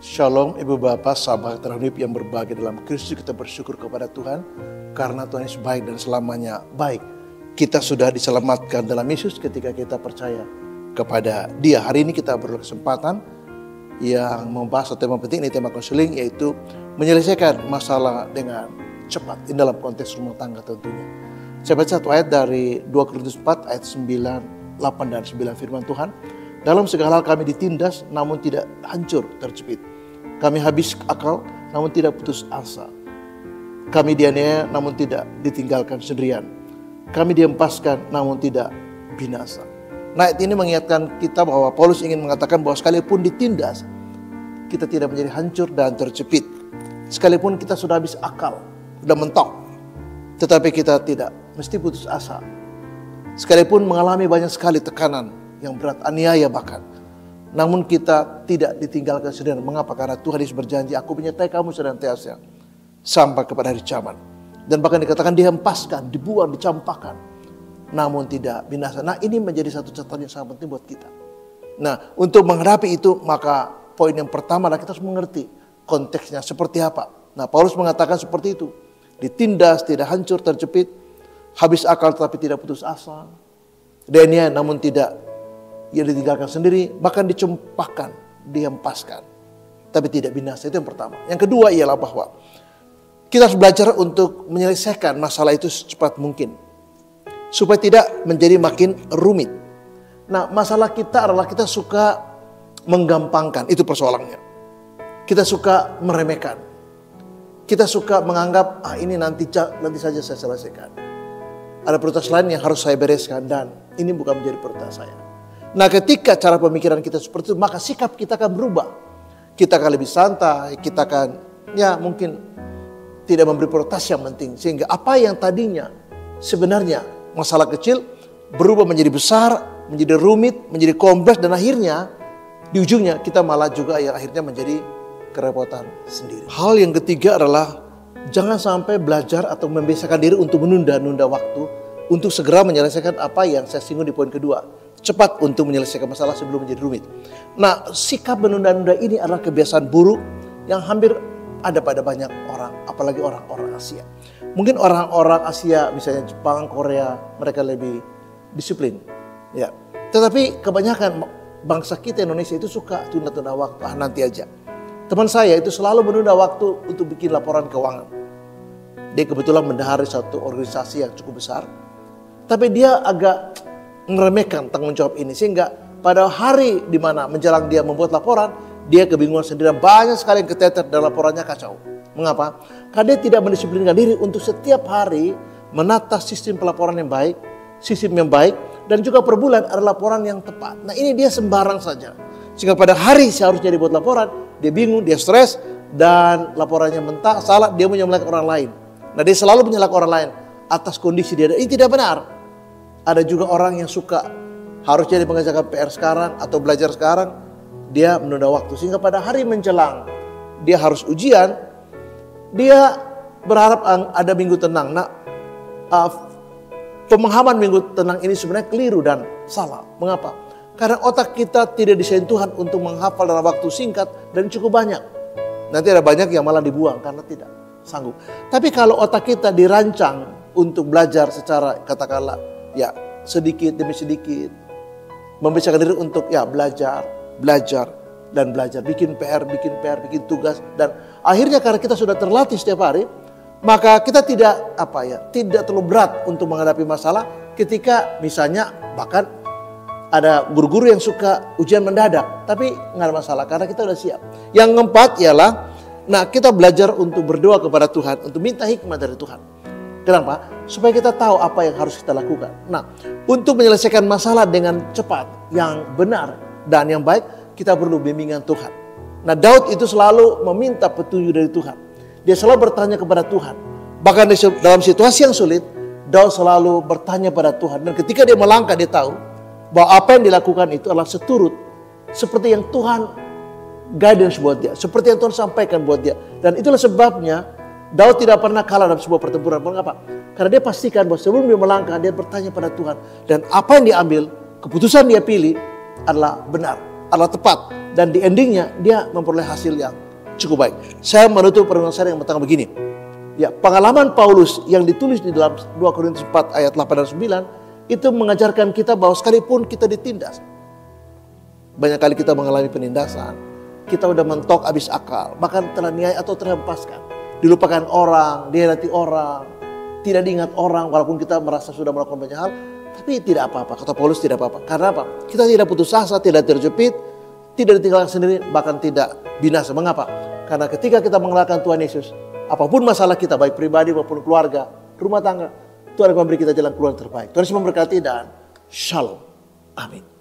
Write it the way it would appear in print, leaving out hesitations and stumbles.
Shalom Ibu Bapak, sahabat terhadap yang berbahagia dalam Kristus. Kita bersyukur kepada Tuhan karena Tuhan Yesus baik dan selamanya baik. Kita sudah diselamatkan dalam Yesus ketika kita percaya kepada Dia. Hari ini kita berkesempatan yang membahas tema penting, ini tema konseling, yaitu menyelesaikan masalah dengan cepat. Ini dalam konteks rumah tangga tentunya. Saya baca satu ayat dari 2 Korintus 4 ayat 9, 8 dan 9 firman Tuhan. Dalam segala hal kami ditindas namun tidak hancur terjepit. Kami habis akal namun tidak putus asa. Kami dianiaya namun tidak ditinggalkan sendirian. Kami dihempaskan namun tidak binasa. Nah, ini mengingatkan kita bahwa Paulus ingin mengatakan bahwa sekalipun ditindas, kita tidak menjadi hancur dan terjepit. Sekalipun kita sudah habis akal, sudah mentok, tetapi kita tidak mesti putus asa. Sekalipun mengalami banyak sekali tekanan yang berat, aniaya bahkan, namun kita tidak ditinggalkan sendirian. Mengapa? Karena Tuhan Yesus berjanji, aku menyertai kamu senantiasa sampai kepada hari zaman. Dan bahkan dikatakan dihempaskan, dibuang, dicampakkan, namun tidak binasa. Nah, ini menjadi satu catatan yang sangat penting buat kita. Nah, untuk menghadapi itu, maka poin yang pertama adalah kita harus mengerti konteksnya seperti apa. Nah, Paulus mengatakan seperti itu. Ditindas, tidak hancur, terjepit, habis akal tetapi tidak putus asa, dianiaya namun tidak ditinggalkan sendiri, bahkan dicampakkan, dihempaskan, tapi tidak binasa. Itu yang pertama. Yang kedua ialah bahwa kita harus belajar untuk menyelesaikan masalah itu secepat mungkin, supaya tidak menjadi makin rumit. Nah, masalah kita adalah kita suka menggampangkan, itu persoalannya. Kita suka meremehkan. Kita suka menganggap, ini nanti saja saya selesaikan. Ada prioritas lain yang harus saya bereskan dan ini bukan menjadi prioritas saya. Nah, ketika cara pemikiran kita seperti itu, maka sikap kita akan berubah. Kita akan lebih santai, kita akan mungkin tidak memberi prioritas yang penting. Sehingga apa yang tadinya sebenarnya masalah kecil berubah menjadi besar, menjadi rumit, menjadi kompleks, dan akhirnya di ujungnya kita malah juga yang akhirnya menjadi kerepotan sendiri. Hal yang ketiga adalah jangan sampai belajar atau membiasakan diri untuk menunda-nunda waktu untuk segera menyelesaikan apa yang saya singgung di poin kedua. Cepat untuk menyelesaikan masalah sebelum menjadi rumit. Nah, sikap menunda-nunda ini adalah kebiasaan buruk yang hampir ada pada banyak orang, apalagi orang-orang Asia. Mungkin orang-orang Asia, misalnya Jepang, Korea, mereka lebih disiplin. Ya, tetapi kebanyakan bangsa kita Indonesia itu suka tunda-tunda waktu. Nanti aja. Teman saya itu selalu menunda waktu untuk bikin laporan keuangan. Dia kebetulan mendaharai satu organisasi yang cukup besar, tapi dia agak meremehkan tanggung jawab ini, sehingga pada hari di mana menjelang dia membuat laporan, dia kebingungan sendiri. Banyak sekali yang keteter dan laporannya kacau. Mengapa? Karena dia tidak mendisiplinkan diri untuk setiap hari menata sistem pelaporan yang baik, sistem yang baik, dan juga per bulan ada laporan yang tepat. Nah, ini dia sembarang saja, sehingga pada hari seharusnya dibuat laporan, dia bingung, dia stres, dan laporannya mentah, salah, dia menyalahkan orang lain. Nah, dia selalu menyalahkan orang lain atas kondisi dia. Ini tidak benar. Ada juga orang yang suka harusnya dia mengerjakan PR sekarang atau belajar sekarang, dia menunda waktu. Sehingga pada hari menjelang dia harus ujian, dia berharap ada minggu tenang. Nah, pemahaman minggu tenang ini sebenarnya keliru dan salah. Mengapa? Karena otak kita tidak desain Tuhan untuk menghafal dalam waktu singkat dan cukup banyak. Nanti ada banyak yang malah dibuang karena tidak sanggup. Tapi kalau otak kita dirancang untuk belajar secara katakanlah sedikit demi sedikit, membiasakan diri untuk belajar, dan belajar, bikin PR, bikin tugas, dan akhirnya karena kita sudah terlatih setiap hari, maka kita tidak terlalu berat untuk menghadapi masalah. Ketika misalnya bahkan ada guru-guru yang suka ujian mendadak, tapi nggak ada masalah karena kita sudah siap. Yang keempat ialah, kita belajar untuk berdoa kepada Tuhan, untuk minta hikmat dari Tuhan. Kenapa? Supaya kita tahu apa yang harus kita lakukan. Nah, untuk menyelesaikan masalah dengan cepat, yang benar dan yang baik, kita perlu bimbingan Tuhan. Nah, Daud itu selalu meminta petunjuk dari Tuhan. Dia selalu bertanya kepada Tuhan. Bahkan dalam situasi yang sulit, Daud selalu bertanya pada Tuhan. Dan ketika dia melangkah, dia tahu bahwa apa yang dilakukan itu adalah seturut seperti yang Tuhan guidance buat dia, seperti yang Tuhan sampaikan buat dia. Dan itulah sebabnya Daud tidak pernah kalah dalam sebuah pertempuran. Mengapa? Karena dia pastikan bahwa sebelum dia melangkah, dia bertanya pada Tuhan. Dan apa yang diambil, keputusan dia pilih adalah benar. adalah tepat. Dan di endingnya dia memperoleh hasil yang cukup baik. Saya menutup pertemuan saya yang mengatakan begini. Ya, pengalaman Paulus yang ditulis di dalam 2 Korintus 4 ayat 8 dan 9 itu mengajarkan kita bahwa sekalipun kita ditindas, banyak kali kita mengalami penindasan, kita udah mentok habis akal, bahkan teraniaya atau terhempaskan, dilupakan orang, dihianati orang, tidak diingat orang, walaupun kita merasa sudah melakukan banyak hal, tapi tidak apa-apa. Kata Paulus, tidak apa-apa. Karena apa? Kita tidak putus asa, tidak terjepit, tidak ditinggalkan sendiri, bahkan tidak binasa. Mengapa? Karena ketika kita mengenalkan Tuhan Yesus, apapun masalah kita, baik pribadi maupun keluarga, rumah tangga, Tuhan akan memberi kita jalan keluar terbaik. Tuhan Yesus memberkati dan shalom. Amin.